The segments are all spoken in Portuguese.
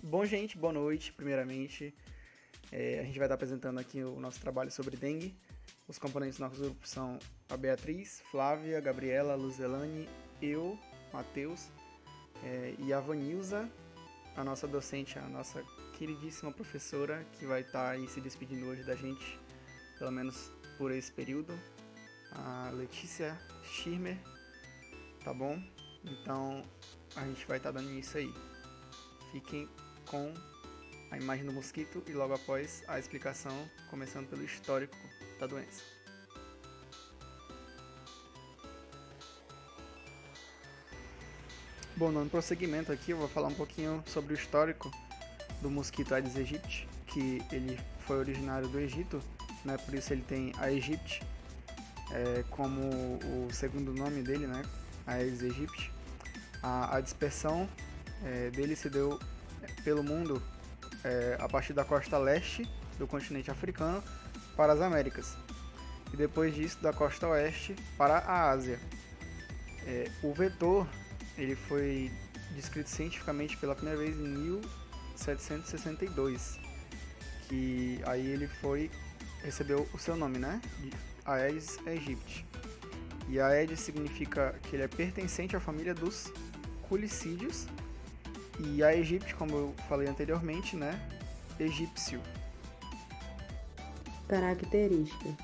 Bom, gente, boa noite, primeiramente. A gente vai estar apresentando aqui o nosso trabalho sobre dengue. Os componentes do nosso grupo são a Beatriz, Flávia, Gabriela, Luzelane, eu, Matheus e a Vanilza, a nossa docente, a nossa queridíssima professora, que vai estar aí se despedindo hoje da gente, pelo menos por esse período, a Letícia Schirmer, tá bom? Então, a gente vai estar dando início aí. Fiquem com a imagem do mosquito e logo após a explicação, começando pelo histórico da doença. Bom, no prosseguimento aqui eu vou falar um pouquinho sobre o histórico do mosquito Aedes aegypti, que ele foi originário do Egito, né? Por isso ele tem Aegypti como o segundo nome dele, né? Aedes aegypti. A dispersão dele se deu pelo mundo a partir da costa leste do continente africano para as Américas e depois disso da costa oeste para a Ásia. O vetor ele foi descrito cientificamente pela primeira vez em 1762, que aí ele recebeu o seu nome, né? De Aedes aegypti. E Aedes significa que ele é pertencente à família dos culicídeos. E a Egipte, como eu falei anteriormente, né? Egípcio. Característica: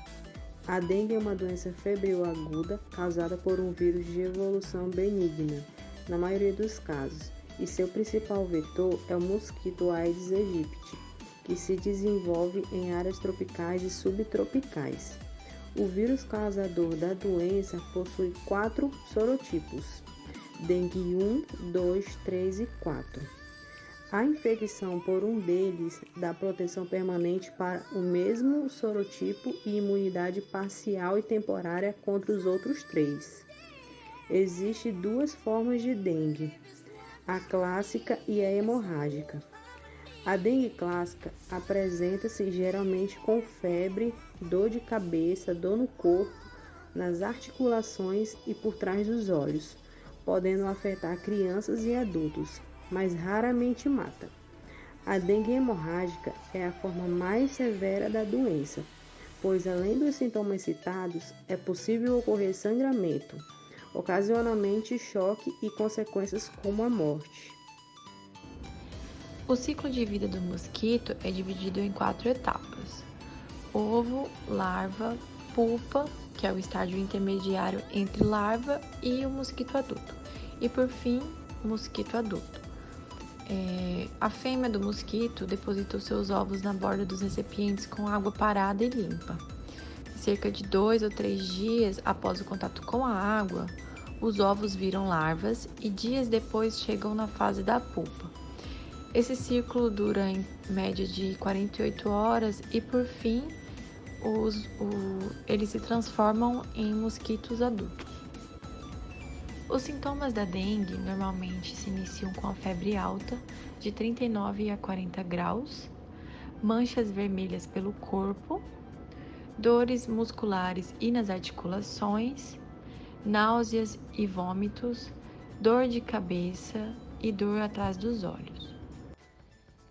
a dengue é uma doença febril aguda causada por um vírus de evolução benigna, na maioria dos casos, e seu principal vetor é o mosquito Aedes aegypti, que se desenvolve em áreas tropicais e subtropicais. O vírus causador da doença possui 4 sorotipos: dengue 1, 2, 3 e 4. A infecção por um deles dá proteção permanente para o mesmo sorotipo e imunidade parcial e temporária contra os outros 3. Existem 2 formas de dengue, a clássica e a hemorrágica. A dengue clássica apresenta-se geralmente com febre, dor de cabeça, dor no corpo, nas articulações e por trás dos olhos, podendo afetar crianças e adultos, mas raramente mata. A dengue hemorrágica é a forma mais severa da doença, pois além dos sintomas citados, é possível ocorrer sangramento, ocasionalmente choque e consequências como a morte. O ciclo de vida do mosquito é dividido em 4 etapas: ovo, larva, pupa, que é o estágio intermediário entre larva e o mosquito adulto, e por fim, mosquito adulto. A fêmea do mosquito deposita os seus ovos na borda dos recipientes com água parada e limpa. Cerca de 2 ou 3 dias após o contato com a água, os ovos viram larvas e dias depois chegam na fase da pupa. Esse ciclo dura em média de 48 horas e, por fim, eles se transformam em mosquitos adultos. Os sintomas da dengue normalmente se iniciam com a febre alta, de 39 a 40 graus, manchas vermelhas pelo corpo, dores musculares e nas articulações, náuseas e vômitos, dor de cabeça e dor atrás dos olhos.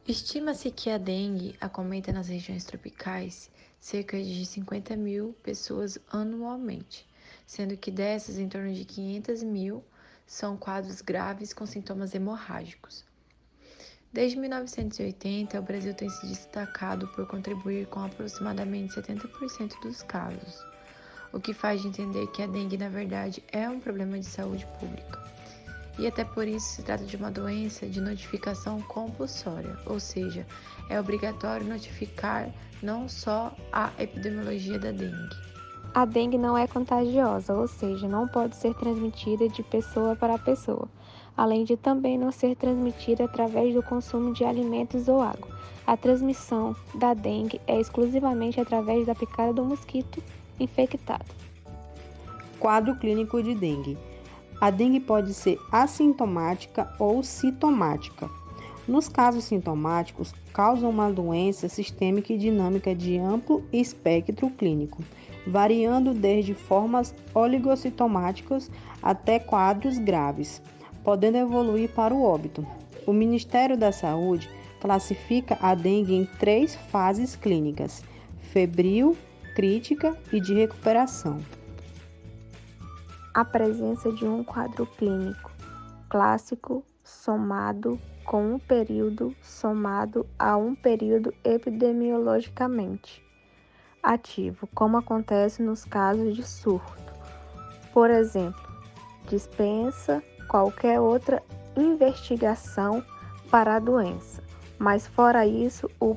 Estima-se que a dengue acometa nas regiões tropicais cerca de 50 mil pessoas anualmente, sendo que dessas, em torno de 500 mil são quadros graves com sintomas hemorrágicos. Desde 1980, o Brasil tem se destacado por contribuir com aproximadamente 70% dos casos, o que faz de entender que a dengue, na verdade, é um problema de saúde pública. E até por isso se trata de uma doença de notificação compulsória, ou seja, é obrigatório notificar não só a epidemiologia da dengue. A dengue não é contagiosa, ou seja, não pode ser transmitida de pessoa para pessoa, além de também não ser transmitida através do consumo de alimentos ou água. A transmissão da dengue é exclusivamente através da picada do mosquito infectado. Quadro clínico de dengue. A dengue pode ser assintomática ou sintomática. Nos casos sintomáticos, causa uma doença sistêmica e dinâmica de amplo espectro clínico, variando desde formas oligossintomáticas até quadros graves, podendo evoluir para o óbito. O Ministério da Saúde classifica a dengue em 3 fases clínicas: febril, crítica e de recuperação. A presença de um quadro clínico clássico somado com um período somado a um período epidemiologicamente ativo, como acontece nos casos de surto. Por exemplo, dispensa qualquer outra investigação para a doença, mas fora isso, o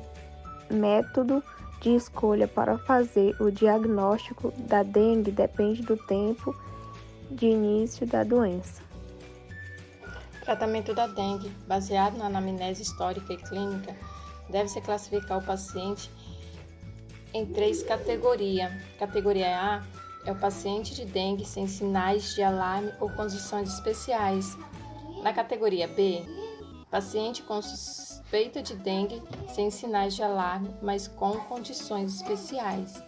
método de escolha para fazer o diagnóstico da dengue depende do tempo de início da doença. Tratamento da dengue, baseado na anamnese histórica e clínica, deve-se classificar o paciente em 3 categorias. Categoria A é o paciente de dengue sem sinais de alarme ou condições especiais. Na categoria B, paciente com suspeita de dengue sem sinais de alarme, mas com condições especiais.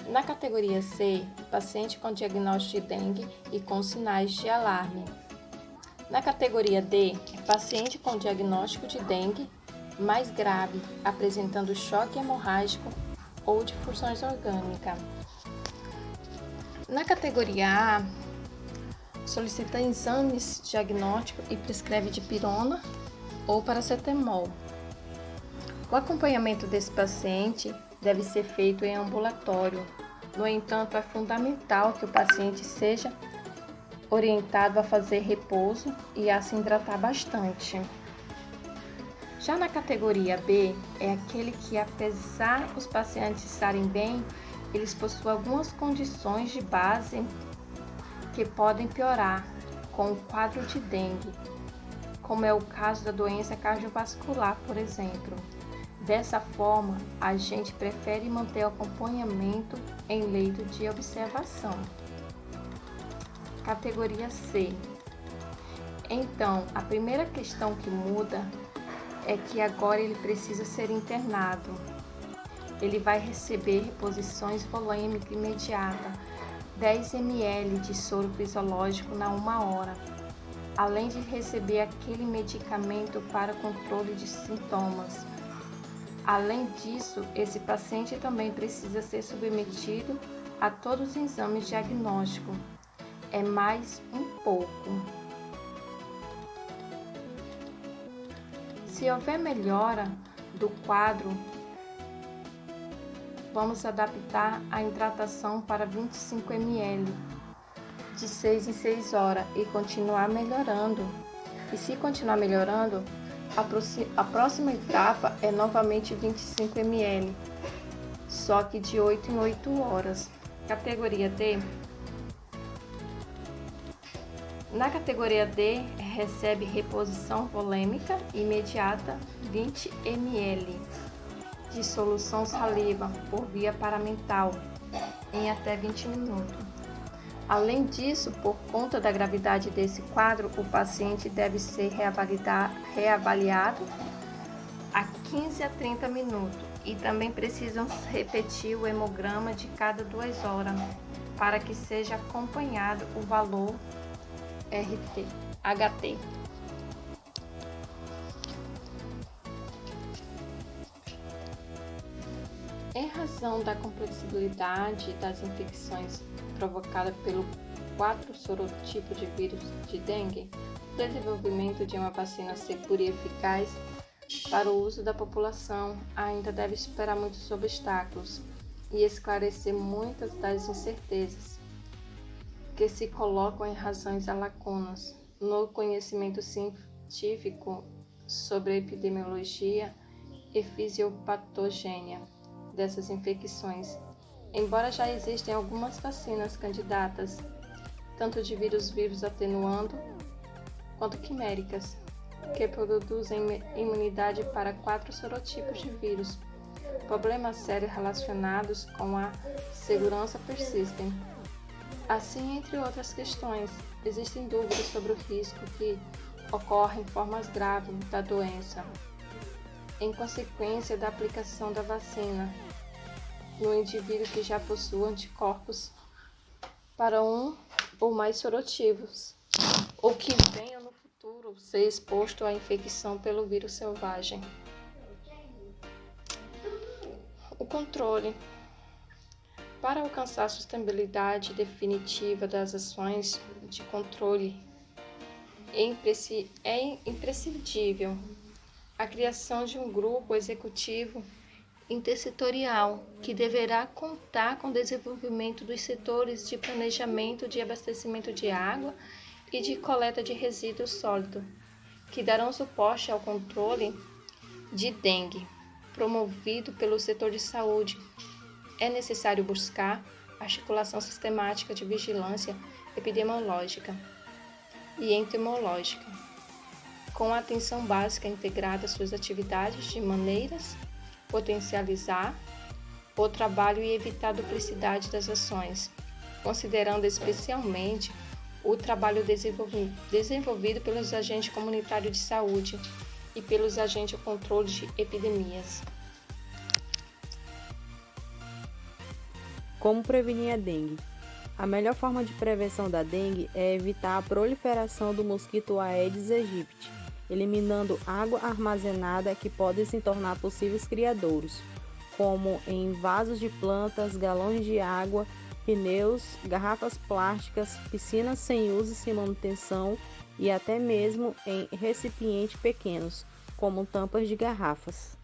Na categoria C, paciente com diagnóstico de dengue e com sinais de alarme. Na categoria D, paciente com diagnóstico de dengue mais grave, apresentando choque hemorrágico ou difusões orgânicas. Na categoria A, solicita exames diagnósticos e prescreve dipirona ou paracetamol. O acompanhamento desse paciente deve ser feito em ambulatório. No entanto, é fundamental que o paciente seja orientado a fazer repouso e a se hidratar bastante. Já na categoria B, é aquele que, apesar dos pacientes estarem bem, eles possuem algumas condições de base que podem piorar com o quadro de dengue, como é o caso da doença cardiovascular, por exemplo. Dessa forma, a gente prefere manter o acompanhamento em leito de observação. Categoria C. Então, a primeira questão que muda é que agora ele precisa ser internado. Ele vai receber reposições volêmicas imediatas, 10 ml de soro fisiológico na 1 hora, além de receber aquele medicamento para controle de sintomas. Além disso, esse paciente também precisa ser submetido a todos os exames diagnósticos. É mais um pouco. Se houver melhora do quadro, vamos adaptar a hidratação para 25 ml de 6 em 6 horas e continuar melhorando. E se continuar melhorando, a próxima etapa é novamente 25 ml, só que de 8 em 8 horas. Categoria D. Na categoria D, recebe reposição volêmica imediata 20 ml de solução saliva por via paramental em até 20 minutos. Além disso, por conta da gravidade desse quadro, o paciente deve ser reavaliado a 15 a 30 minutos e também precisam repetir o hemograma de cada 2 horas para que seja acompanhado o valor HT. Em razão da complexibilidade das infecções provocadas pelo 4 sorotipos de vírus de dengue, o desenvolvimento de uma vacina segura e eficaz para o uso da população ainda deve superar muitos obstáculos e esclarecer muitas das incertezas que se colocam em razões a lacunas no conhecimento científico sobre a epidemiologia e fisiopatogênia dessas infecções. Embora já existem algumas vacinas candidatas, tanto de vírus atenuando quanto quiméricas, que produzem imunidade para 4 sorotipos de vírus, problemas sérios relacionados com a segurança persistem. Assim, entre outras questões, existem dúvidas sobre o risco que ocorre em formas graves da doença, em consequência da aplicação da vacina no indivíduo que já possui anticorpos para um ou mais sorotipos, ou que venha no futuro ser exposto à infecção pelo vírus selvagem. controle. Para alcançar a sustentabilidade definitiva das ações de controle, é imprescindível a criação de um grupo executivo intersetorial que deverá contar com o desenvolvimento dos setores de planejamento de abastecimento de água e de coleta de resíduos sólidos, que darão suporte ao controle de dengue, promovido pelo setor de saúde. É necessário buscar articulação sistemática de vigilância epidemiológica e entomológica, com atenção básica integrada às suas atividades de maneiras potencializar o trabalho e evitar a duplicidade das ações, considerando especialmente o trabalho desenvolvido pelos agentes comunitários de saúde e pelos agentes de controle de epidemias. Como prevenir a dengue? A melhor forma de prevenção da dengue é evitar a proliferação do mosquito Aedes aegypti, eliminando água armazenada que pode se tornar possíveis criadouros, como em vasos de plantas, galões de água, pneus, garrafas plásticas, piscinas sem uso e sem manutenção e até mesmo em recipientes pequenos, como tampas de garrafas.